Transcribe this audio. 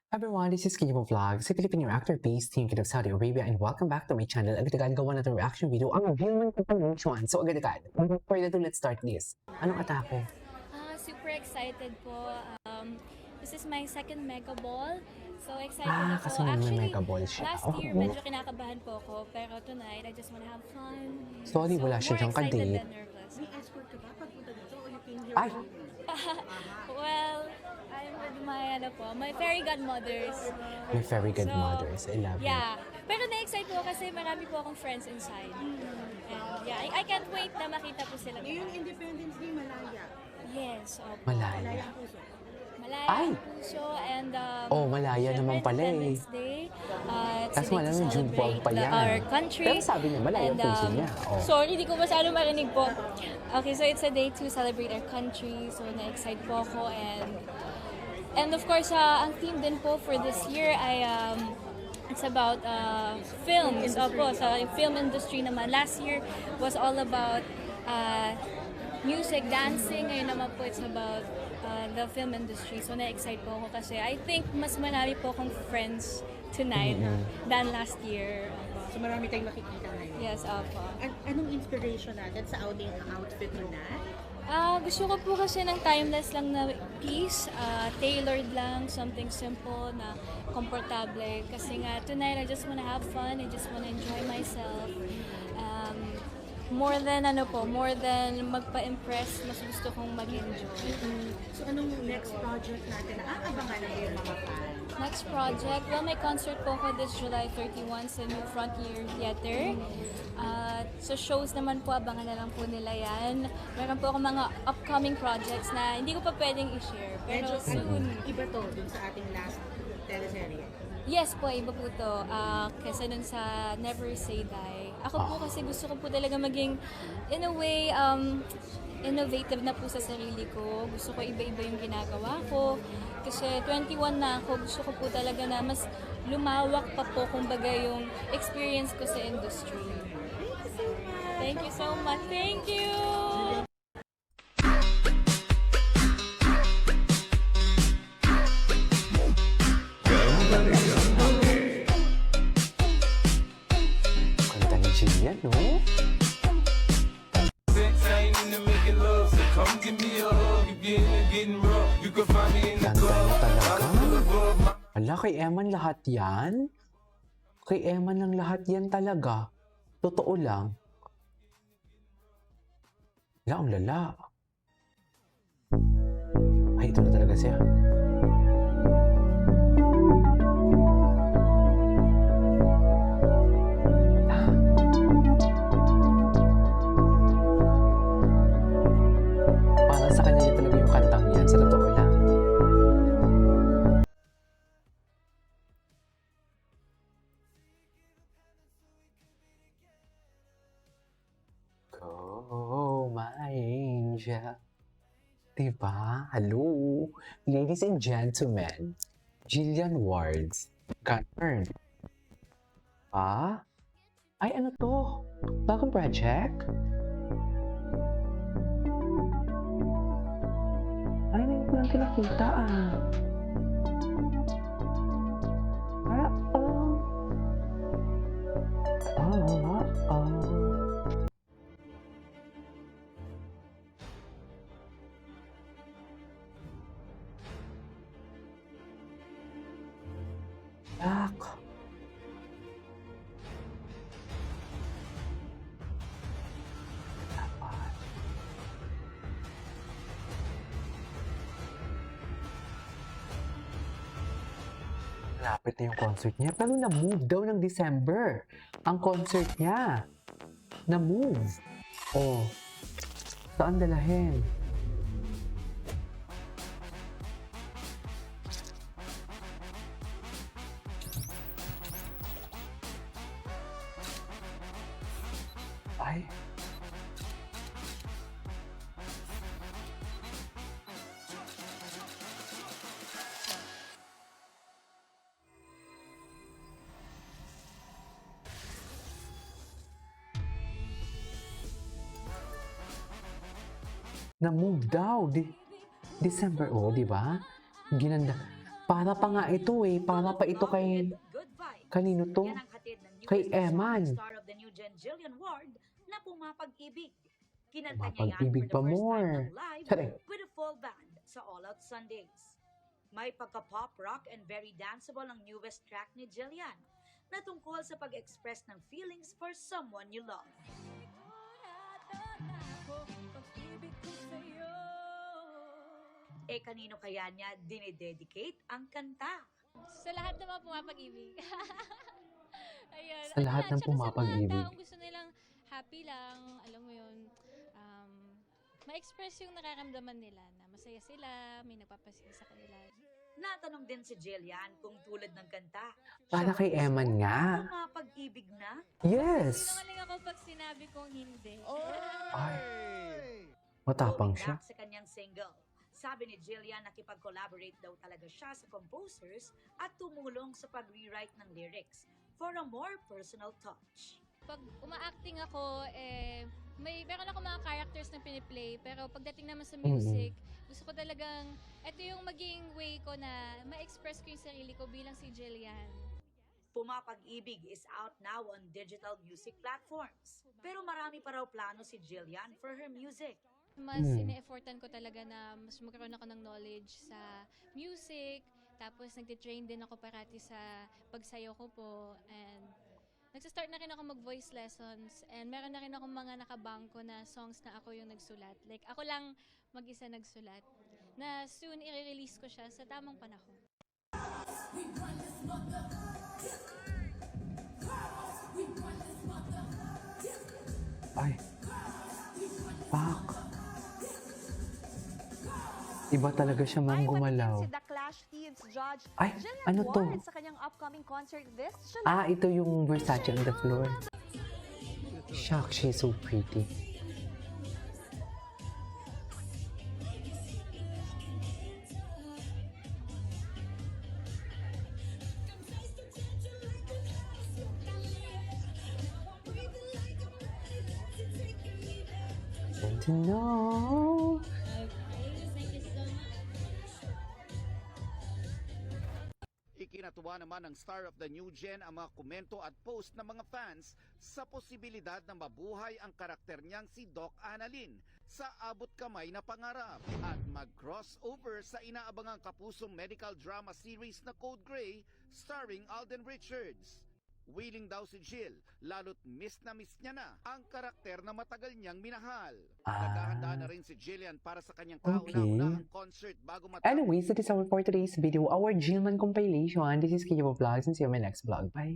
Everyone, this is Kijibo Vlog, si Filipino actor based team of Saudi Arabia, and welcome back to my channel. Agad-agad gawa na itong reaction video ang Human Connection. So agad-agad, before that, let's start this. Anong atake? Super excited po. This is my second Mega Ball. So excited ako. Kasi may Actually, Mega Ball siya. last year medyo kinakabahan po ako. Pero tonight, I just wanna have fun. Sorry, So, wala siya more dyan excited ka-date. than nervous. May escort ka ba pagpunta dito o you came here? Ay! Well, I'm with my fairy godmothers. May very good So, mothers. I love it. Yeah. Pero na-excite po kasi marami po akong friends inside. And yeah, I can't wait na makita po sila. Ngayong Independence Day, Malaya. Yes, opo. Malaya. Malaya ang puso. Malaya Ay! ang puso and Oh, malaya syempre, naman pala eh. Independence Day. It's Kasi a day wala to nang June 12 pa celebrate yan. our country. Pero sabi niya, malaya ang And, puso niya. Oh. Sorry, di ko masyado marinig po. Okay, so it's a day to celebrate our country. So na-excite po ako and of course, ang theme din po for this year ay it's about films. Opo, sa film industry naman. Last year was all about music, dancing. Ngayon naman po it's about the film industry. So na-excite po ako kasi I think mas marami po akong friends tonight than last year. Opo. So marami tayong makikita ngayon. Yes, opo. Anong inspiration natin sa outing outfit mo na? Gusto ko po kasi ng timeless lang na piece, tailored lang, something simple na komportable. Kasi nga, tonight I just wanna have fun, I just wanna enjoy myself. More than magpa-impress, mas gusto kong mag-enjoy. So anong next project natin na aabangan ng iyong mga fans? Next project, well, may concert po ako this July 31 sa New Frontier Theater. So shows naman po, abangan na lang po nila yan. Meron po ako mga upcoming projects na hindi ko pa pwedeng i-share. Pero Medyo soon. iba to dun sa ating last teleserye. Yes po, iba po to. Kesa dun sa Never Say Die. Ako po kasi gusto ko po talaga maging, in a way, innovative na po sa sarili ko. Gusto ko iba-iba yung ginagawa ko. Kasi 21 na ako, gusto ko po talaga na mas lumawak pa po kumbaga yung experience ko sa industry. Thank you so much. Thank you! Kanta ni Jillian, no? Ganda na talaga. Wala, kay Eman lahat yan? Kay Eman lang lahat yan talaga. Totoo lang. Wala, ang lala. Ay, ito na talaga siya. Ah. Parang sa kanya talaga yung kantang yan, sa totoo lang. Go, my angel. Diba? Hello? Ladies and gentlemen, Jillian Wards, confirmed. Ah? Ay, ano to? Bagong project? Ay, hindi ko lang kinakita ah. Ah, oh. Oh, oh. Yak. Dapat. Malapit na yung concert niya. Pero na-move daw ng December. Ang concert niya. Na-move. Oh. Saan dalahin? Ay. Na-move daw. December, oh, di ba? Ginanda. Para pa nga ito eh. Para pa ito kay... Good vibes. Kanino to? Yan ang hatid ng newest Kay song, Eman. star of the new gen Jillian Ward na Pumapag-ibig. Kinanta niya yan for Pumapag-ibig the pa first more. time ng live Charing. with a full band sa All Out Sundays. May pagka-pop rock and very danceable ang newest track ni Jillian na tungkol sa pag-express ng feelings for someone you love. Kanino kaya niya dinededicate ang kanta? Sa lahat naman pumapag-ibig. Ayun. Sa lahat ng Tsaka pumapag-ibig. Sa mga taong gusto nilang happy lang, alam mo yun, ma-express yung nararamdaman nila na masaya sila, may nagpapasaya sa kanila. Natanong din si Jillian kung tulad ng kanta. Para siya kay ba Eman mismo nga. Pumapag-ibig na? Yes! Sinungaling ako pag sinabi kong hindi. Ay, matapang Going siya. back sa kanyang single, sabi ni Jillian nakipag-collaborate daw talaga siya sa composers at tumulong sa pag-rewrite ng lyrics for a more personal touch. Pag uma-acting ako, meron ako mga characters na piniplay, pero pagdating naman sa music, gusto ko talagang, ito yung maging way ko na ma-express ko yung sarili ko bilang si Jillian. Pumapag-ibig is out now on digital music platforms. Pero marami pa raw plano si Jillian for her music. Mas ine-effortan ko talaga na mas magkaroon ako ng knowledge sa music, tapos nagtitrain din ako parati sa pagsayaw ko po, and nagsastart na rin ako mag-voice lessons, and meron na rin ako mga nakabangko na songs na ako yung nagsulat. Like, ako lang mag-isa nagsulat, na soon i-release ko siya sa tamang panahon. Ay. Pak. Iba talaga siya, ma'am, gumalaw. Si The Clash Thieves judge Ay, Jillian ano to? Ward sa kanyang upcoming concert this July. Ah, ito yung Versace on the floor. Shock, she's so pretty. And to know. Ikinatuwa naman ng star of the new gen ang mga komento at post ng mga fans sa posibilidad na mabuhay ang karakter niyang si Doc Annalyn sa abot kamay na pangarap at mag-crossover sa inaabangang kapusong medical drama series na Code Grey starring Alden Richards. Willing daw si Jill, lalo't miss niya na ang karakter na matagal niyang minahal. Naghahanda na rin si Jillian para sa kanyang kauna-unahang concert bago matapos. Anyways, that is our for today's video, our Gilman compilation. This is Kiyo Vlogs, and see you in my next vlog. Bye!